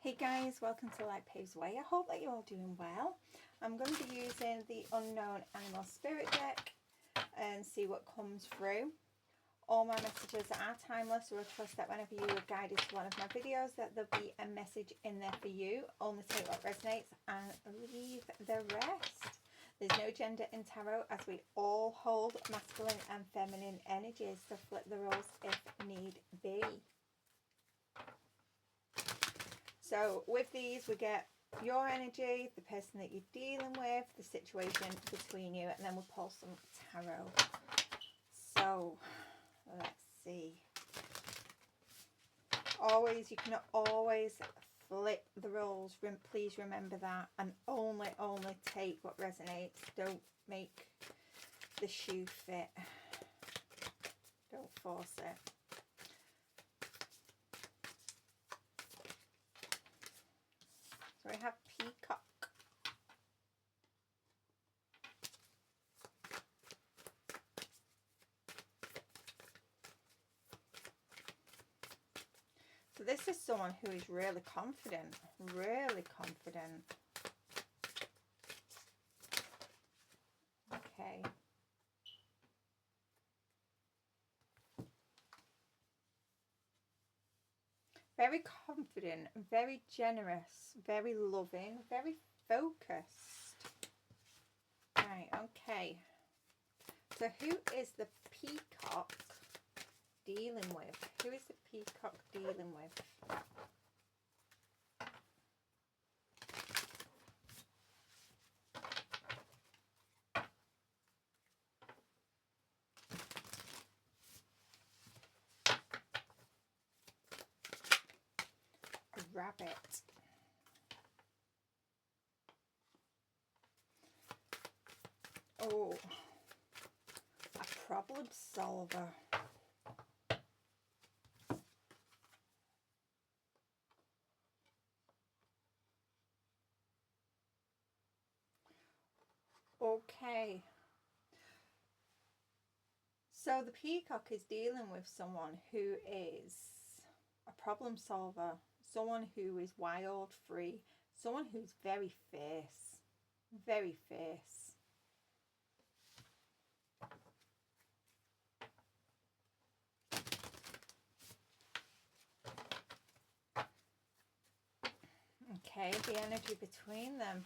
Hey guys, welcome to Light Paves Way. I hope that you're all doing well. I'm going to be using the Unknown Animal Spirit deck and see what comes through. All my messages are timeless, so I trust that whenever you are guided to one of my videos that there'll be a message in there for you. Only take what resonates and leave the rest. There's no gender in tarot, as we all hold masculine and feminine energies, to flip the roles if need be. So with these, we get your energy, the person that you're dealing with, the situation between you, and then we'll pull some tarot. So let's see. You can always flip the roles. Please remember that, and only take what resonates. Don't make the shoe fit. Don't force it. So we have Peacock. So this is someone who is really confident, Okay. Very confident, very generous, very loving, very focused. Right, okay. So who is the peacock dealing with? Who is the peacock dealing with? Rabbit. Oh, a problem solver. Okay. So the peacock is dealing with someone who is a problem solver, someone who is wild, free, someone who's very fierce, very fierce. Okay, the energy between them.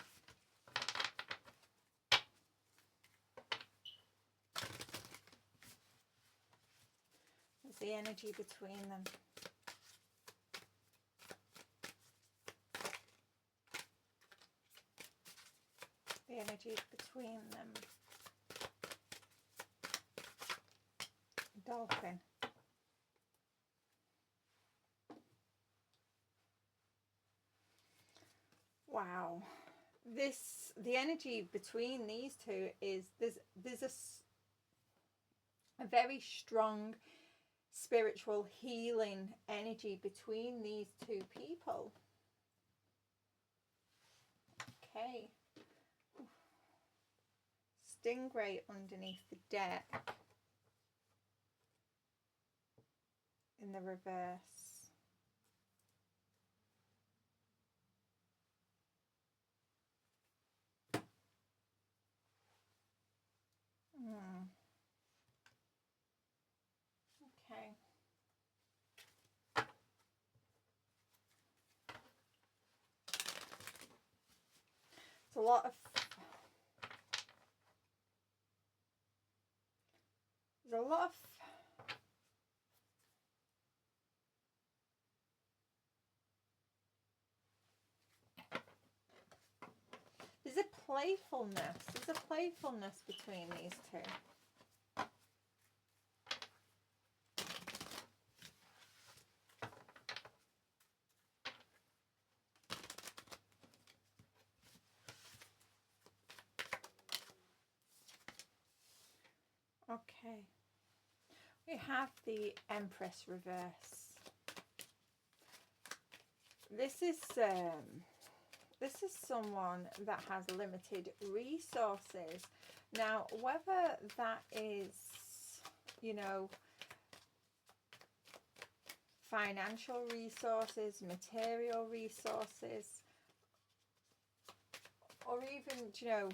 What's the energy between them? The energy between them. Dolphin. Wow. The energy between these two is there's a very strong spiritual healing energy between these two people. Okay. Stingray underneath the deck in the reverse. Okay. It's a lot of there's a playfulness. There's a playfulness between these two. Okay. We have the Empress reverse. This is someone that has limited resources. Now, whether that is, financial resources, material resources, or even, you know,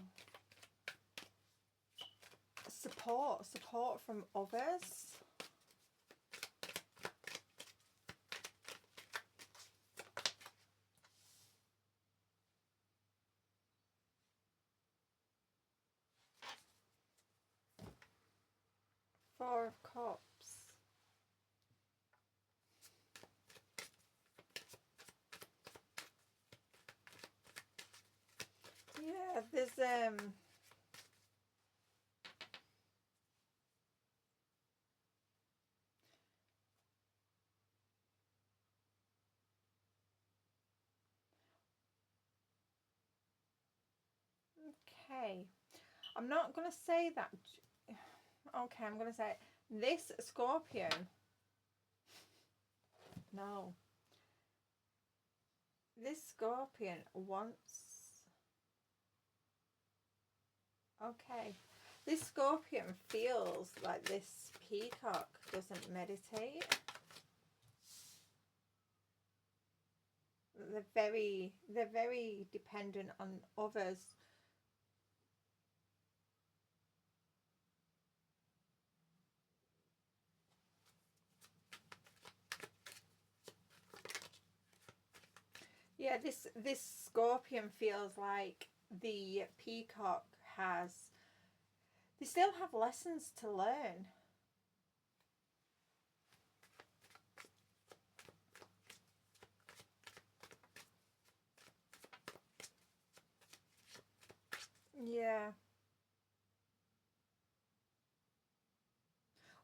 support from others. Four of Cups. Yeah, there's okay. I'm not going to say that. Okay, I'm going to say this Scorpion. No. This Scorpion wants... Okay. This Scorpion feels like this peacock doesn't meditate. They're very dependent on others. Yeah, this Scorpion feels like the peacock has... They still have lessons to learn. Yeah.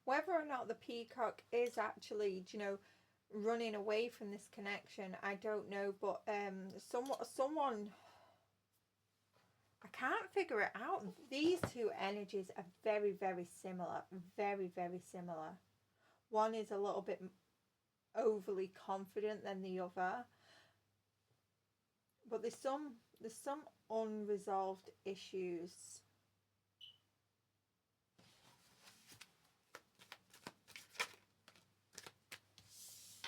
Whether or not the peacock is actually, you know, running away from this connection, I don't know. But someone, I can't figure it out. These two energies are very, very similar. Very, very similar. One is a little bit overly confident than the other. But there's some unresolved issues.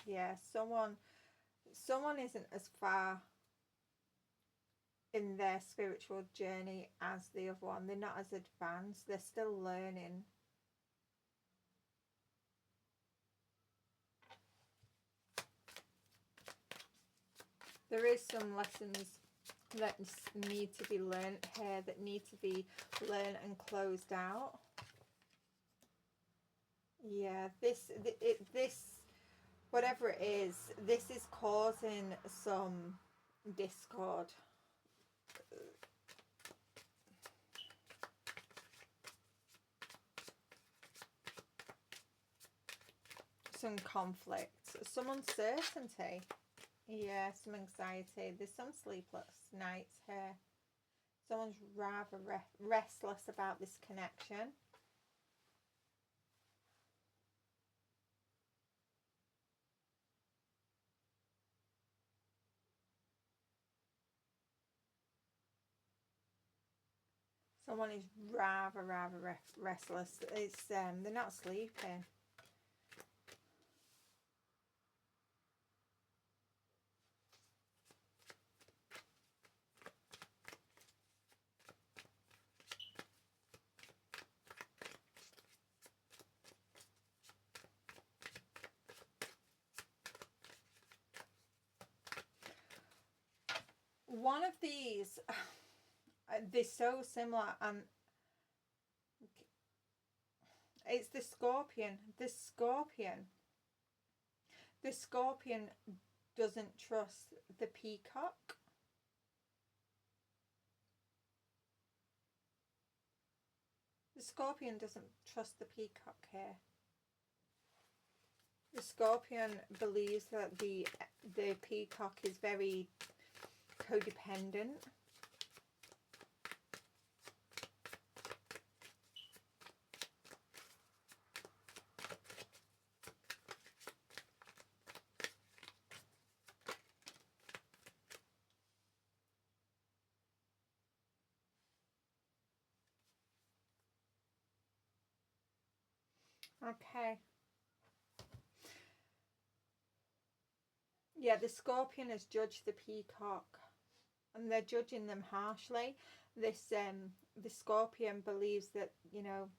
Yeah, someone isn't as far in their spiritual journey as the other one. They're not as advanced. They're still learning. There is some lessons that need to be learned here, that need to be learned and closed out. Yeah, this whatever it is, this is causing some discord. Some conflict, some uncertainty. Yeah, some anxiety. There's some sleepless nights here. Someone's rather restless about this connection. Someone is rather restless. It's they're not sleeping. One of these, they're so similar, and it's the Scorpion. The Scorpion doesn't trust the peacock. The Scorpion doesn't trust the peacock here. The Scorpion believes that the peacock is very codependent. Okay. Yeah, the Scorpion has judged the Peacock, and they're judging them harshly. The Scorpion believes that, you know,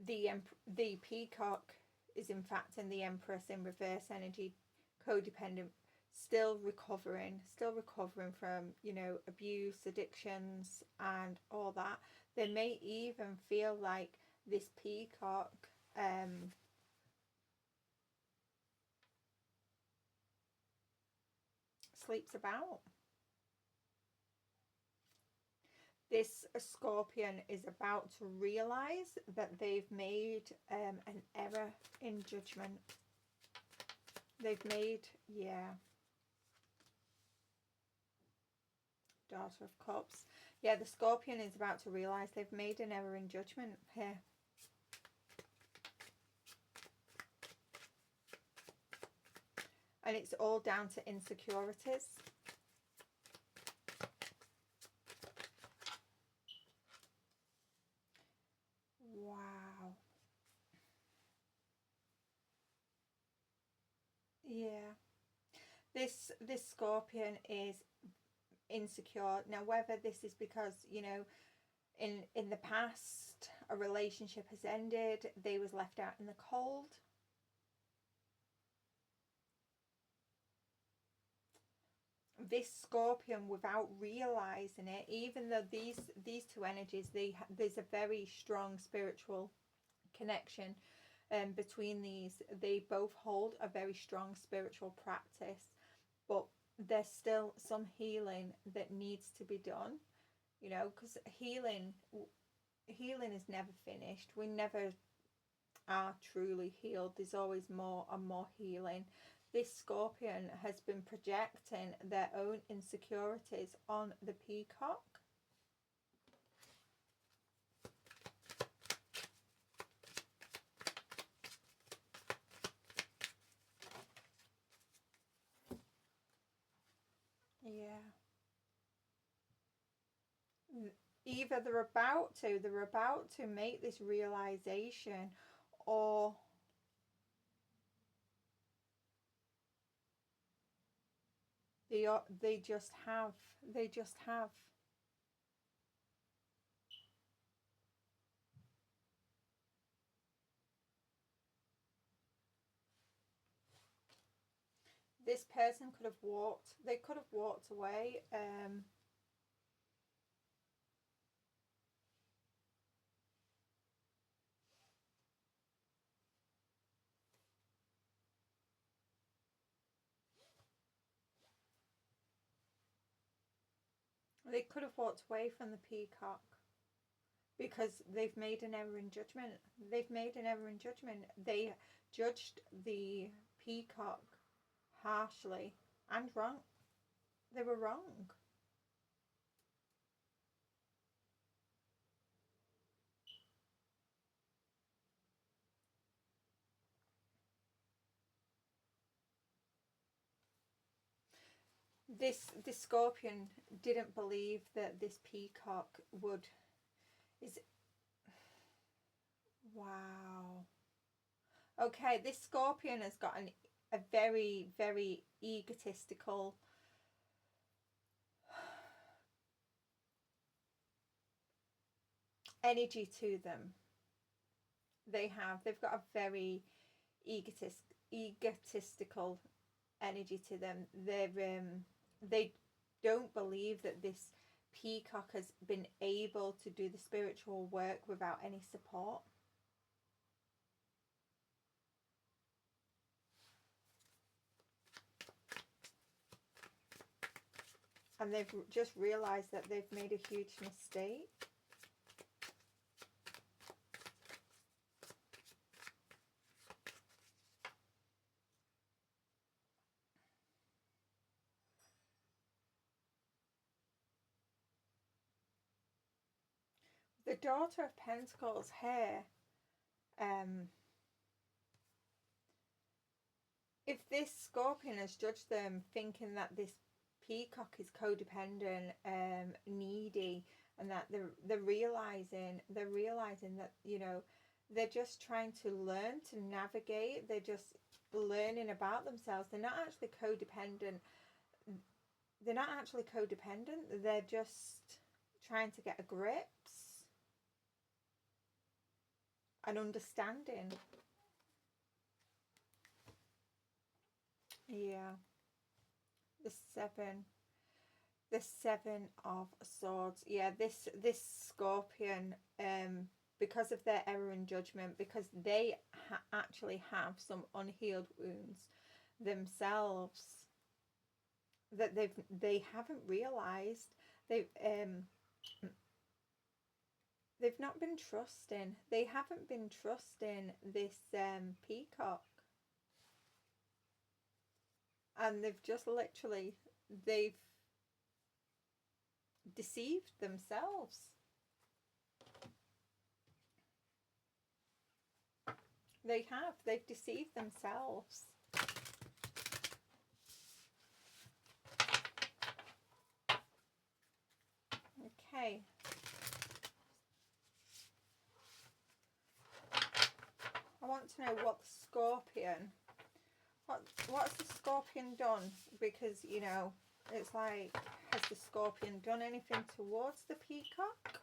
the Peacock is in fact in the Empress in reverse energy, codependent, still recovering from, you know, abuse, addictions, and all that. They may even feel like this Peacock sleeps about. This Scorpion is about to realize that they've made an error in judgment. They've made, yeah, Daughter of Cups. Yeah, the Scorpion is about to realize they've made an error in judgment here. And it's all down to insecurities. Wow. Yeah. This Scorpion is insecure. Now, whether this is because, you know, in the past a relationship has ended, they was left out in the cold. This Scorpion, without realizing it, even though these two energies, there's a very strong spiritual connection between these. They both hold a very strong spiritual practice, but there's still some healing that needs to be done, you know, because healing is never finished. We never are truly healed. There's always more and more healing. This Scorpion has been projecting their own insecurities on the Peacock. Yeah. Either they're about to make this realization, or they just have. This person could have walked. They could have walked away. They could have walked away from the Peacock because they've made an error in judgment. They judged the Peacock harshly and wrong. They were wrong. This Scorpion didn't believe that this Peacock would. Is Wow. Okay, this Scorpion has got a very, very egotistical energy to them. They've got a very egotistical energy to them. They don't believe that this Peacock has been able to do the spiritual work without any support. And they've just realized that they've made a huge mistake. The Daughter of Pentacles here, if this Scorpion has judged them thinking that this Peacock is codependent, needy, and that they're realizing that, you know, they're just trying to learn to navigate. learning about themselves. They're not actually codependent. They're not actually codependent. They're just trying to get a grips and understanding. Yeah. The seven of swords. Yeah, this scorpion, because of their error in judgment, because they actually have some unhealed wounds themselves that they haven't realized. They've not been trusting. They haven't been trusting this peacock, and they've just literally they've deceived themselves. They've deceived themselves. Okay. I want to know what the scorpion, what's the scorpion done? Because, you know, it's like, has the scorpion done anything towards the peacock?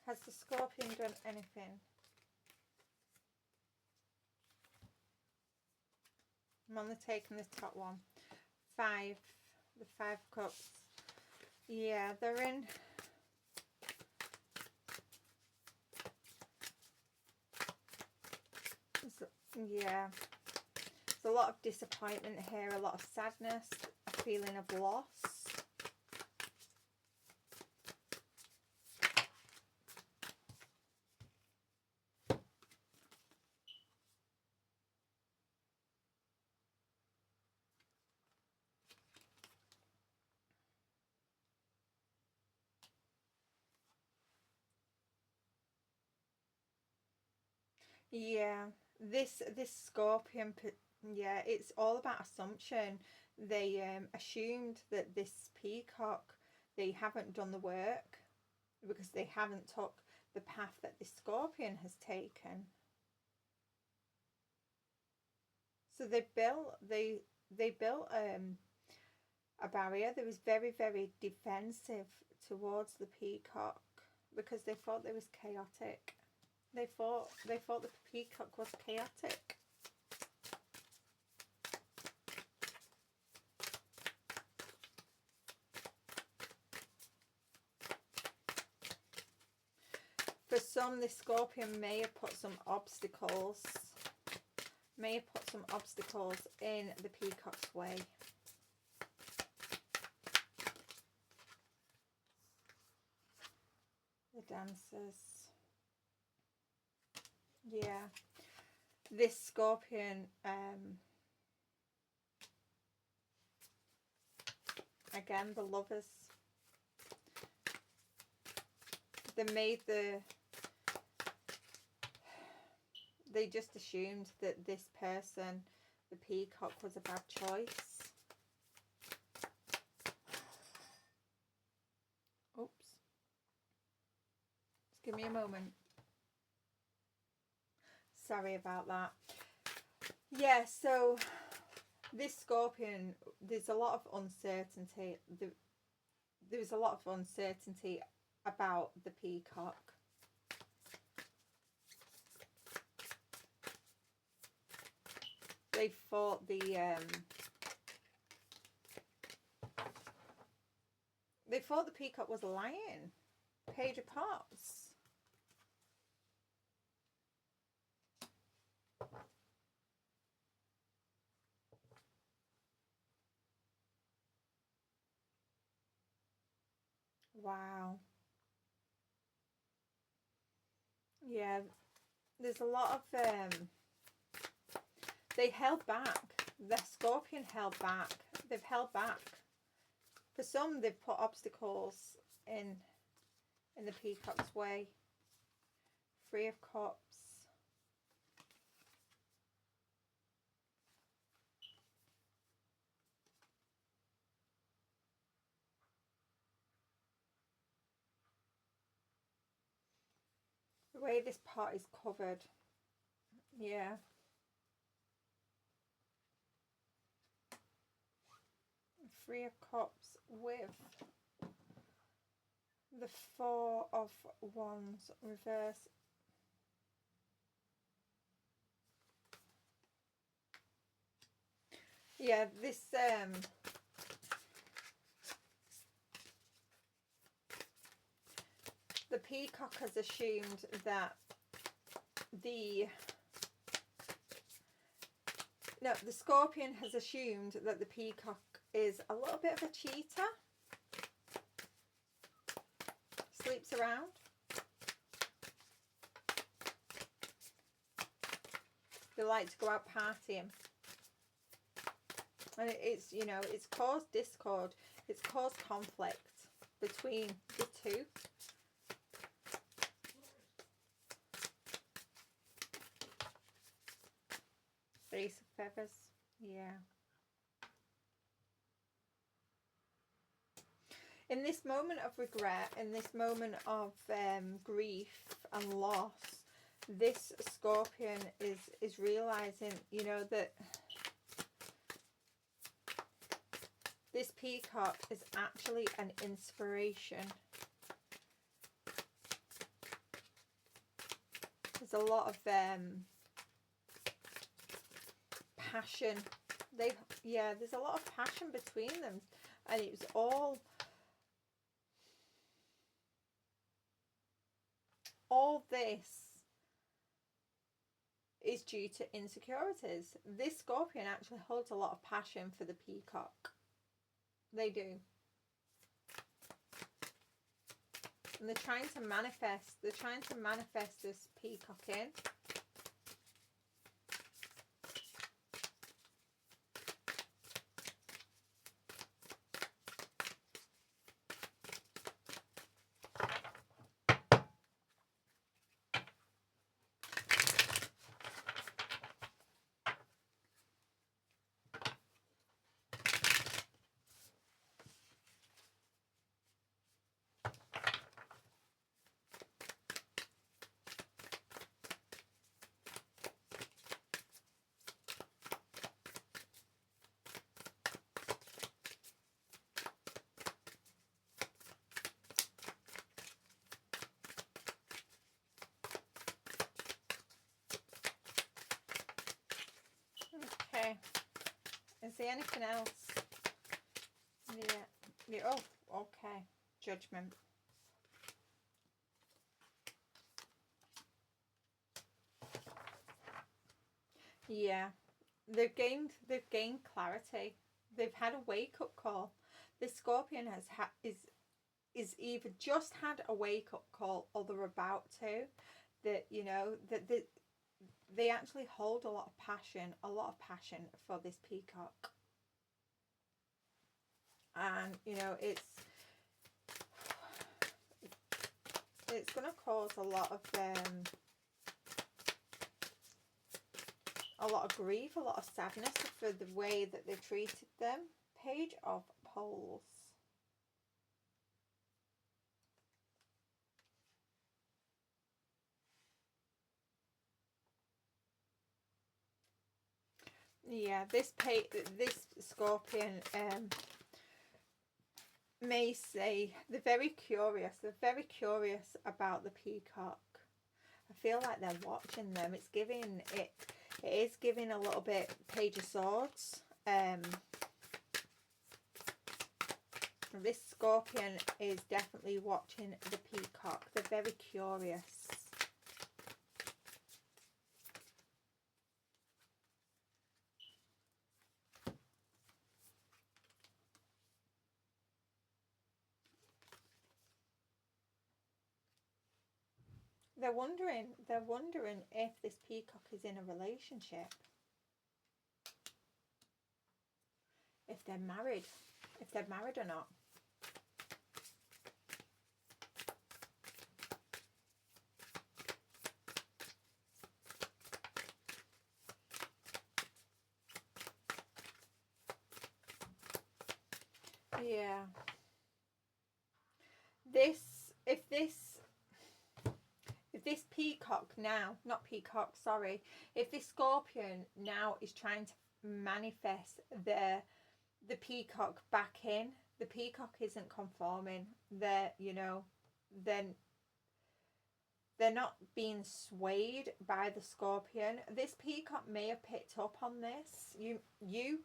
Has the scorpion done anything? I'm only taking the top one. The 5 cups. Yeah, they're in. Yeah. There's a lot of disappointment here, a lot of sadness, a feeling of loss. Yeah, this scorpion, yeah, it's all about assumption. They assumed that this peacock, they haven't done the work because they haven't took the path that this scorpion has taken. So they built a barrier that was very, very defensive towards the peacock because they thought it was chaotic. They thought the peacock was chaotic. For some, the scorpion may have put some obstacles, in the peacock's way. The dancers. Yeah. This scorpion, again, the lovers. They just assumed that this person, the peacock, was a bad choice. Oops. Just give me a moment. Sorry about that. Yeah, so this scorpion, there's a lot of uncertainty. There's a lot of uncertainty about the peacock. They thought the peacock was lying. Page of Cups. Wow. Yeah, there's a lot of they held back. The scorpion held back. They've held back. For some, they've put obstacles in the peacock's way. 3 of Cups. The way this pot is covered. Yeah. Three of Cups with the Four of Wands reverse. Yeah, this the peacock has assumed that the Scorpion has assumed that the peacock is a little bit of a cheater. Sleeps around. They like to go out partying. And it's, you know, it's caused discord. It's caused conflict between the two. Ace of Feathers. Yeah. In this moment of regret, in this moment of grief and loss, this Scorpion is realizing, you know, that this peacock is actually an inspiration. There's a lot of passion. There's a lot of passion between them, and it was all this is due to insecurities. This Scorpion actually holds a lot of passion for the peacock. They do. And they're trying to manifest this peacock in. Okay. Is there anything else? Yeah. Oh, okay. Judgment. Yeah. They've gained clarity. They've had a wake-up call. This Scorpion is either just had a wake-up call or they're about to. That, you know, that they actually hold a lot of passion for this peacock. And, you know, it's going to cause a lot of grief, a lot of sadness for the way that they treated them. Page of Poles. Yeah, this Scorpion may say they're very curious. They're very curious about the peacock. I feel like they're watching them. It's giving it is giving a little bit Page of Swords. This Scorpion is definitely watching the peacock. They're very curious. They're wondering if this peacock is in a relationship. If they're married or not. Yeah. If this this peacock now, not peacock, sorry, if this scorpion now is trying to manifest the peacock back in, the peacock isn't conforming. They're, you know, then they're not being swayed by the scorpion. This peacock may have picked up on this. You,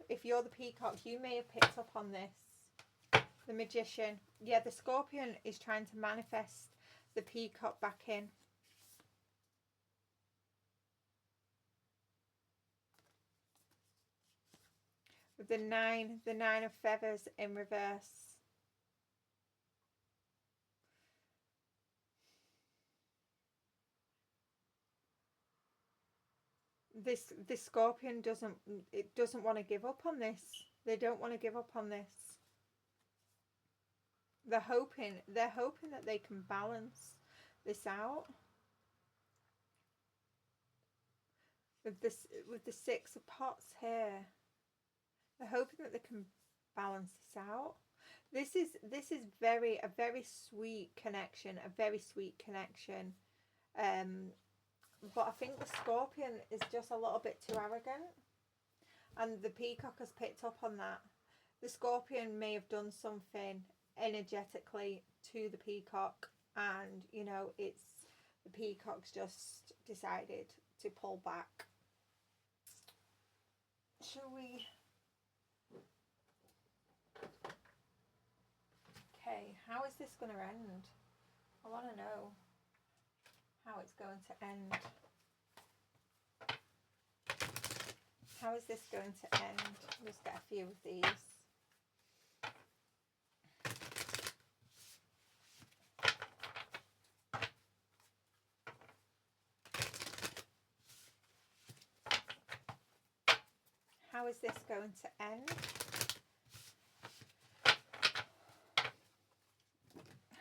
if you're the peacock, you may have picked up on this. The Magician. Yeah, the scorpion is trying to manifest the peacock back in. With the nine of feathers in reverse. This scorpion doesn't want to give up on this. They don't want to give up on this. They're hoping that they can balance this out. With the Six of Pots here. They're hoping that they can balance this out. This is a very sweet connection, a very sweet connection. But I think the scorpion is just a little bit too arrogant, and the peacock has picked up on that. The scorpion may have done something energetically to the peacock, and you know, it's the peacock's just decided to pull back. Shall we? Okay, how is this going to end? I want to know how it's going to end. How is this going to end? Let's get a few of these. How is this going to end?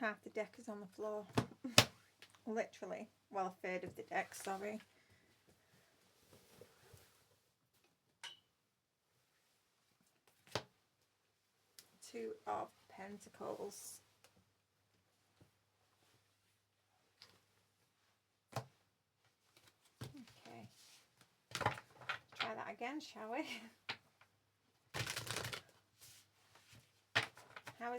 Half the deck is on the floor. Literally. Well, a third of the deck, sorry. Two of Pentacles. Okay. Try that again, shall we? How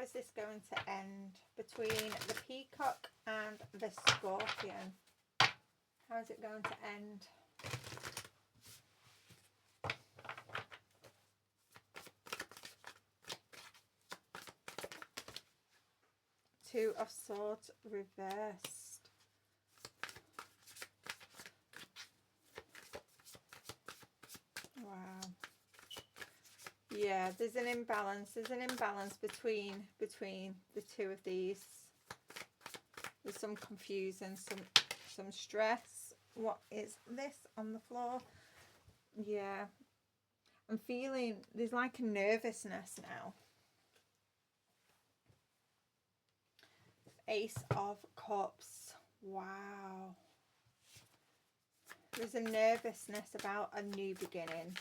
is this going to end between the peacock and the scorpion? How is it going to end? Two of Swords reversed. Wow. Yeah, there's an imbalance. There's an imbalance between the two of these. There's some confusion, some stress. What is this on the floor? Yeah. I'm feeling there's like a nervousness now. Ace of Cups. Wow. There's a nervousness about a new beginning.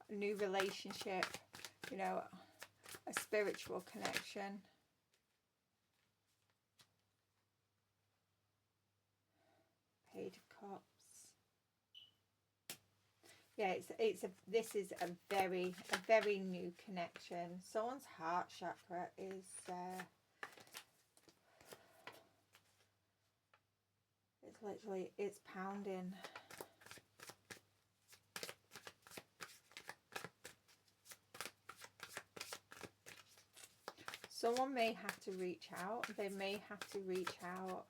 A new relationship. You know, a spiritual connection. Page of Cups. Yeah, this is a very new connection. Someone's heart chakra is it's pounding. Someone may have to reach out. They may have to reach out.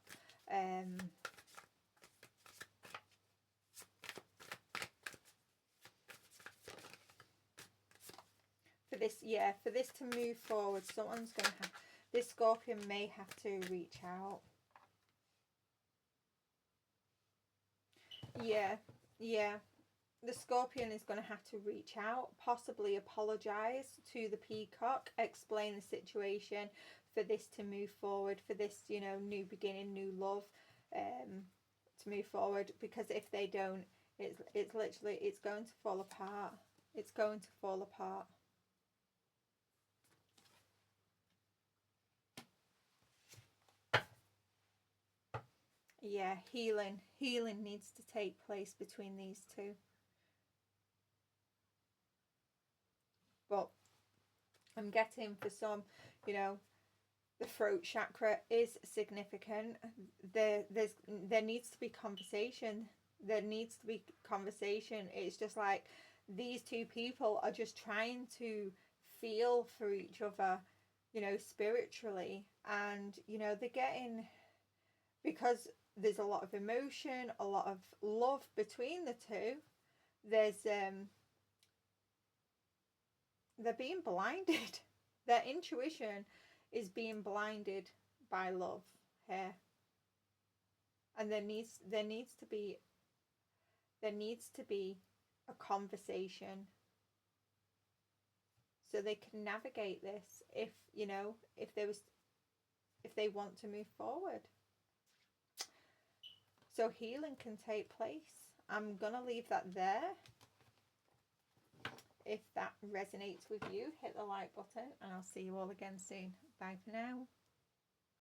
For this to move forward, someone's going to have, this scorpion may have to reach out. Yeah. The scorpion is going to have to reach out, possibly apologize to the peacock, explain the situation for this to move forward, for this, you know, new beginning, new love, to move forward. Because if they don't, it's literally, it's going to fall apart. It's going to fall apart. Yeah, healing needs to take place between these two. But I'm getting, for some, you know, the throat chakra is significant. There needs to be conversation. There needs to be conversation. It's just like these two people are just trying to feel for each other, you know, spiritually, and you know, they're getting, because there's a lot of emotion, a lot of love between the two. There's they're being blinded. Their intuition is being blinded by love here. And there needs to be a conversation so they can navigate this, if you know, if they want to move forward. So healing can take place. I'm gonna leave that there. If that resonates with you, hit the like button, and I'll see you all again soon. Bye for now.